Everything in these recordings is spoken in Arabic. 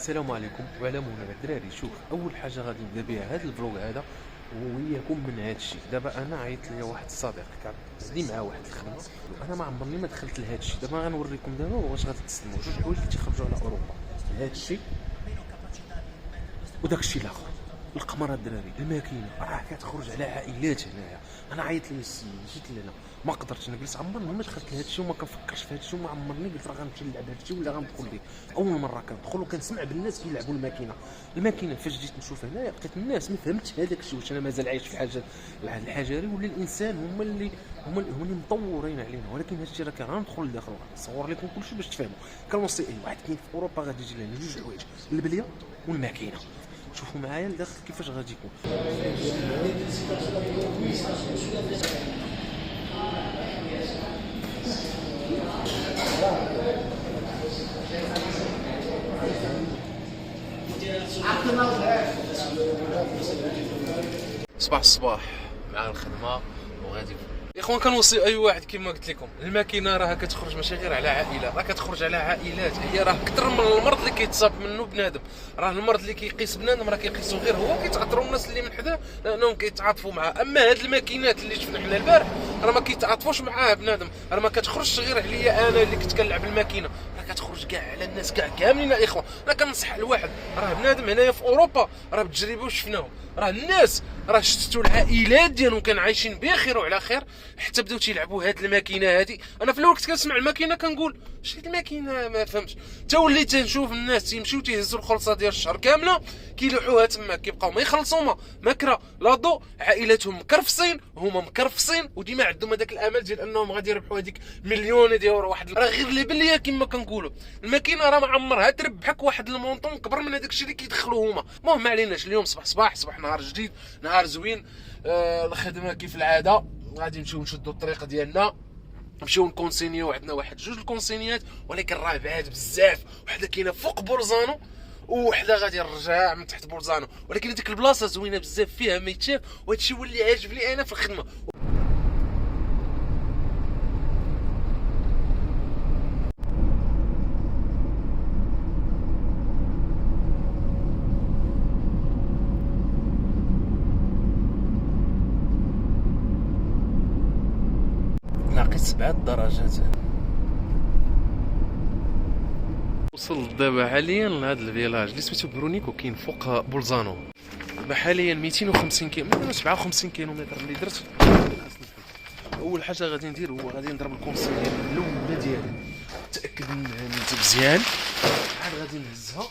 السلام عليكم وعلى منى الدراري. شوف، اول حاجه غادي نبدا بها هذا الفلوق هذا وياكم من هذا الشيء. دابا انا عيط لي واحد الصديق كان عندي معاه واحد الخدمه، انا ما عمرني ما دخلت لهذا الشيء. دابا غنوريكم دابا واش غادي تسلموا جوج حوايج اللي تيخرجوا على اوروبا، هذا الشيء وداك الشيء الاخر. القمر الدراري، الماكينه راه كتخرج على عائلات هنايا. انا عيط لي السيد، جيت لانا ما قدرتش نجلس، عمرني ما دخلت لهذا الشيء وما كنفكرش في هذا الشيء، وما عمرني قلت راه غنمشي نلعب هذا الشيء ولا غندخل ليه. اول مره كندخل وكنسمع بالناس كيلعبوا الماكينه فاش جيت نشوف هنايا لقيت الناس ما فهمتش هذاك الشيء، واش انا مازال عايش في حاجه الحجري ولا الانسان هما اللي مطورين علينا. ولكن هذا الشيء راه غندخل لداخل نصور لكم كلشي باش تفهموا. كنوصي اي واحد كاين في اوروبا غادي يجي لنا جوج حوايج، البليه والماكينه. شوفوا معايا لداخل كيفاش غادي يكون. صباح الصباح مع الخدمه وغادي يا اخوان. كنوصي اي واحد كما قلت لكم، الماكينه راه كتخرج ماشي غير على عائله، راه كتخرج على عائلات. هي راه اكثر من المرض اللي كيتصاب منه بنادم. راه المرض اللي كيقيس بنادم راه كيقيسو غير هو، كيتعطروا الناس اللي من حداه لانهم كيتعاطفوا معاه. اما هاد الماكينات اللي شفنا حنا البارح راه ما كيتعاطفوش معاه بنادم، راه ما كتخرجش غير عليا انا اللي كنت كنلعب الماكينه، راه كتخرج كاع على الناس كاع كاملين. يا اخوان انا كنصح الواحد، راه بنادم هنايا في اوروبا راه بالتجربه وشفناهم، راه الناس راه شفتوا العائلات ديالهم كانوا عايشين بخير وعلى خير حتى بداو تيلعبوا هاد الماكينه هادي. انا في الاول كنت كنسمع الماكينه كنقول شي الماكينه ما فهمتش، حتى وليت تنشوف الناس تيمشيو تيهزوا الخلصه ديال الشهر كامله كيلوحوها تما، كيبقاو ما يخلصوا ما كرا لا ضو، عائلاتهم مكرفصين هما مكرفصين، وديما عندهم هذاك الامل ديال انهم غادي يربحوا هذيك مليون ديال واحد. راه غير اللي باللي كما كنقولوا الماكينه راه ما عمرها تربحك واحد المونطون كبر من هذاك الشيء اللي كيدخلوا هما. المهم ما عليناش، اليوم صباح نهار جديد، نهار زوين. الخدمه كيف العاده غادي نمشيو نشدوا الطريق ديالنا، نمشيو نكونسينيو. عندنا واحد جوج الكونسينيات ولكن راه بعاد بزاف، وحده كاينه فوق بورزانو وحده غادي نرجع من تحت بورزانو، ولكن هذيك البلاصه زوينه بزاف فيها ما يتشاف، وهذا الشيء هو اللي عاجبني انا في الخدمه. ناقص 7 درجات. وصلت دابا حاليا لهذا الفيلاج اللي سميتو برونيكو، كاين فوق بولزانو. دابا حاليا 250 كيلو 57 كيلومتر اللي درت. اول حاجه غادي ندير هو غادي نضرب الكونسيير الاولى ديالي، نتاكد من مزيان، عاد غادي نهزها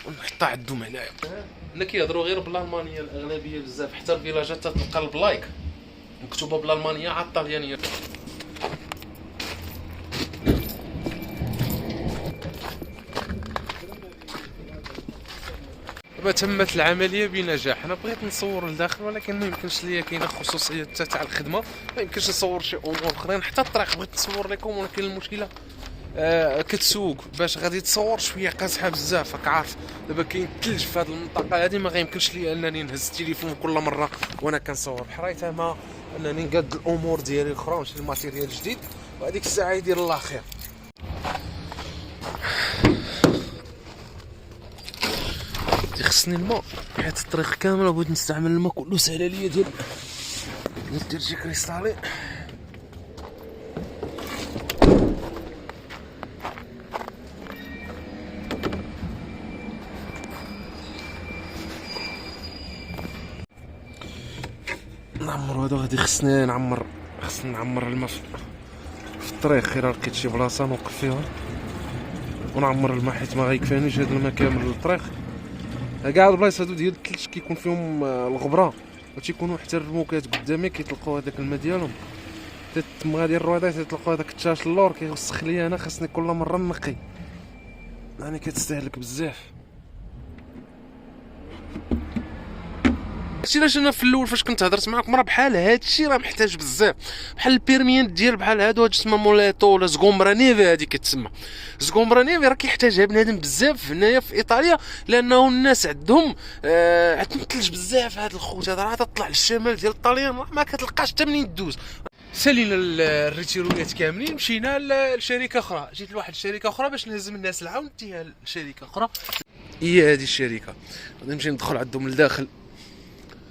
ونحطها عندهم هنايا. هنا كيهضروا غير بالالمانيه الاغلبيه بزاف، حتى الفيلاجات تلقى البلايك مكتوبه بالالمانيه عاد الطليانيه. دابا تمت العمليه بنجاح. انا بغيت نصور لداخل ولكن ما يمكنش ليا، كاينه خصوصيه تاع الخدمه، ما يمكنش نصور شي امور اخرين. حتى الطريق بغيت نصور لكم ولكن المشكله كتسوق باش غادي تصور شويه قاصحه بزاف، راك عارف دابا كاين الثلج في هذه المنطقه هذه، ما غيمكنش ليا انني نهز التليفون كل مره وانا كنصور. بحريت ما انني نقاد الامور ديالي الاخرى ونشري الماتيريال جديد، وهذيك الساعه يدير الله خير. خصني الماء حيت الطريق كامله بغيت نستعمل الماء كله سهله ليا ديال ندير شي كريستالي. نعمر هذا غادي خصني نعمر الماء في الطريق. غير لقيت شي بلاصه نوقف فيها ونعمر الماء حيت ما غيكفانيش هذا الماء كامل للطريق. كاع البلايص هادو ديال الثلج كيكون فيهم الغبره وتيكونوا حتى الرموكات قدامي كيطلقوا هذاك الماء ديالهم، تما غادي الرويضات تيطلقوا هذاك التاش اللور كيوسخ ليا. انا خاصني كل مره نقي، يعني كتستهلك بزاف. هادشي علاش انا في الاول فاش كنت هضرت معاكم راه بحال هادشي راه محتاج بزاف، بحال البيرميان ديال بحال هادو هاد تسمى موليتو ولا زكومبرا نيفي. هادي كتسمى زكومبرا نيفي راه كيحتاجها بنادم بزاف هنايا في ايطاليا، لانه الناس عندهم عندهم الثلج بزاف. هاد الخوت هذا راه تطلع للشمال ديال الطاليان ما كتلقاش حتى منين دوز. سالينا الريتيرويات كاملين، مشينا لشركه اخرى. جيت لواحد الشركه اخرى باش نهزم الناس العاون نديها لشركه اخرى. هي هذه الشركه غادي نمشي ندخل عندهم لداخل.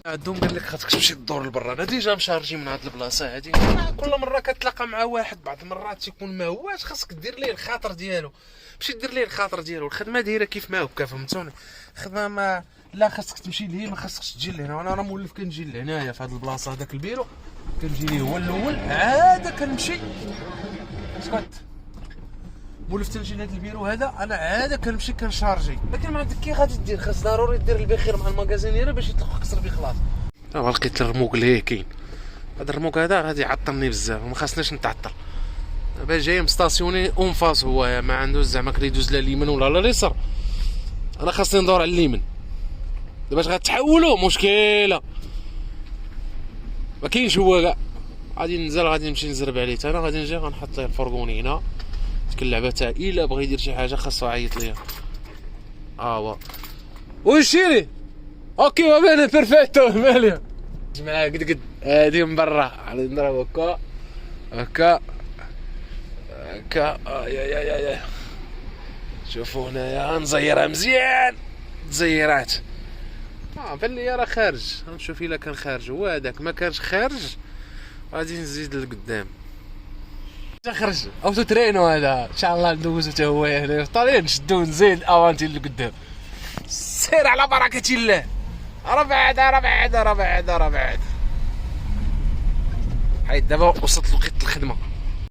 عندهم قال لك خاصك تمشي تدور لبرا. انا ديجا مشارجي من هاد البلاصه هادي، كل مره كتلاقى مع واحد بعض المرات تيكون ما هواش، خاصك دير ليه الخاطر ديالو. مشي دير ليه الخاطر ديالو. الخدمه دايره كيف ما هكا، فهمتوني؟ الخدمه ما لا خاصك تمشي ليه، ما خاصكش تجي لهنا. وانا راه مولف كنجي لهنايا في هاد البلاصه، هذاك البيرو كنجي ليه هو الاول، عاد كنمشي اسكت مولف تنجي لهاد البيرو هذا، انا عاد كنمشي كنشارجي. لكن ما عندك كي غادي دير، خاص ضروري دير البخير مع المكازينيره باش يطلقك صربي خلاص. لقيت الرموق اللي كاين، هذا الرموق هذا غادي يعطلني بزاف وما خاصناش نتعطل. دابا جاي مستاسيوني اون فاس، هو ما عندوش زعما كيدوز لا اليمين ولا اليسار، انا خاصني ندور على اليمين. دابا اش غتحولوا مشكله، ما كاينش هو كاع. غادي ننزل، غادي نمشي نزرب عليه انا، غادي نجي غنحط ليه الفرغوني هنا. ديك اللعبه تاع الا بغى يدير شي حاجه خاصو يعيط ليا. هو وشيري اوكي وبانا بيرفكتو ماليا جماعه قد هادي من برا. غادي نضرب هكا هكا هكا. يا شوفوا هنايا نزيرها مزيان، تزيرات. بان لي راه خارج، غنشوف الا كان خارج هو هذاك. ما كانش خارج غادي نزيد لقدام. خرج اوتو ترينو هذا ان شاء الله ندوزو حتى هو هنا في الطريق، نشدو نزيد اوانتي لقدام. سير على بركه الله. راه بعد حيت دابا وصلت لوقيت الخدمه.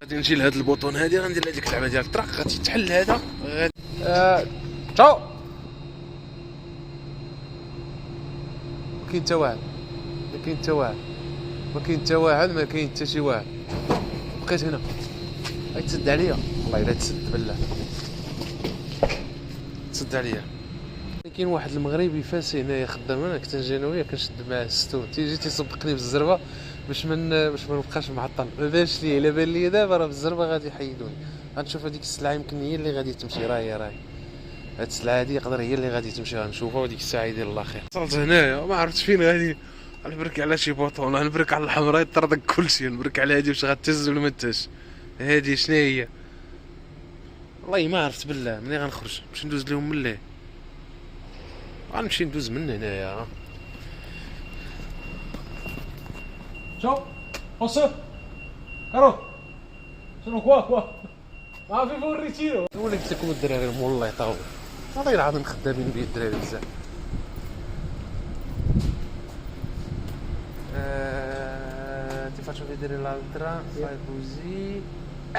غادي نجي لهاد البوطون هادي، غندير هذيك اللعبه ديال الطرق، غادي تحل هذا. تشاو. ما كاين حتى واحد، ما كاين حتى واحد، ما كاين حتى واحد، ما كاين حتى شي واحد. بقيت هنا غيتسد عليا، والله الا تسد بالله تسد عليا. كاين واحد المغربي فاسي هنايا خدام، انا كنت نجي انا وياه كنشد معاه الستون، تيجي تيسبقني بالزربه باش ما نبقاش معطل. ما بانش ليه، الا بان لي دابا راه بالزربه غادي يحيدوني. غنشوف هذيك السلعه يمكن هي اللي غادي تمشي. راهي هاد السلعه هادي يقدر هي اللي غادي تمشي، غنشوفها وديك الساعه يدير الله خير. وصلت هنايا ما عرفتش فين غادي نبرك على شي بوطون، نبرك على الحمراء يطردك كلشي، نبرك على هادي واش غتهز ولا ما تهزش. هادي شنو هي؟ والله ما عرفت بالله. منين غنخرج باش ندوز لهم من ليه؟ غنمشي ندوز من هنايا. شوف وصل كارو شنو كوا ما في فور ريتيرو. ولا قلت لكم الدراري والله يطاول، والله العظيم خدامين بيه الدراري بزاف. ti faccio vedere l'altra, fai così.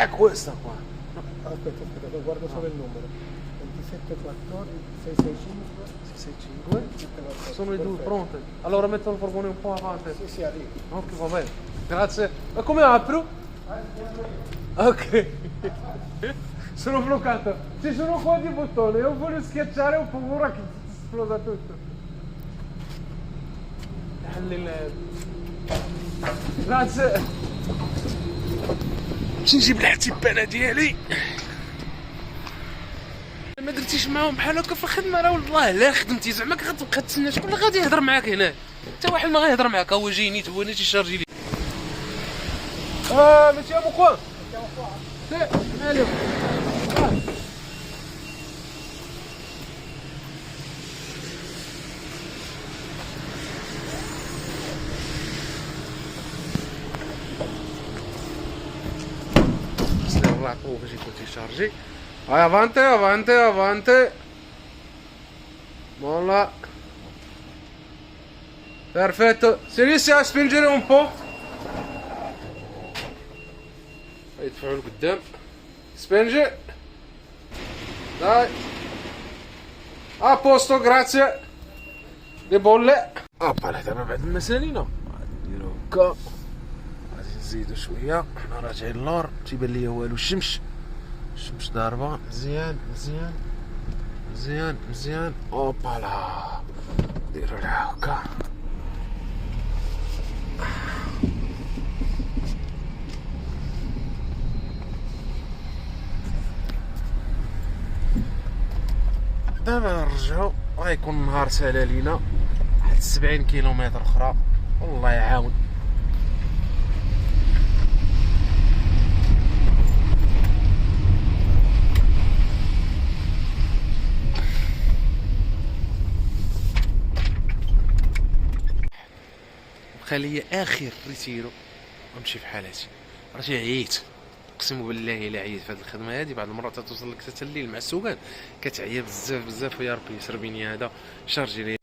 È questa qua. Aspetta, guardo solo il numero. 2714 665 665. Sono i due pronte. Allora metto il furgone un po' avanti. Sì, arrivo. Ok, va bene. Grazie. Ma come apro? Ok. Sono bloccato. Ci sono qua di bottoni. Io voglio schiacciare, ho paura che esploda tutto. Grazie. باش نجيب الحتيبانه ديالي. ما درتيش معاهم بحال هكا في الخدمه، راه والله لا خدمتي زعما كتبقى تسنى شكون اللي غادي يهضر معاك هنا. حتى واحد ما غيهضر معاك، هو جاي نيت هو تيشارجي لي. ماشي ابو كوان لا مالو. عطوه باش يكون تيشارجي. هاي افانتي فوالا perfetto. Se riesci a spingere un po'. يدفعوا لقدام. spingi dai a posto grazie. le bolle ابا. دابا بعد ما سالينا نديرو هكا، غادي نزيدو شويه. حنا راجعين اللور، تيبان ليا والو. الشمس ضاربه مزيان. اوبا لا نديرو لها هكا. دابا نرجعو، غيكون النهار سالا لينا واحد 70 كيلومتر اخرى. والله يعاون. بقى لي اخر ريتيرو ونمشي في حالاتي. راه عييت، اقسم بالله الا عييت في هذه الخدمه هذه. بعض المرات توصل لك حتى الليل مع السوقان كتعيا بزاف بزاف. ويا ربي يسر بيني هذا شارجي لي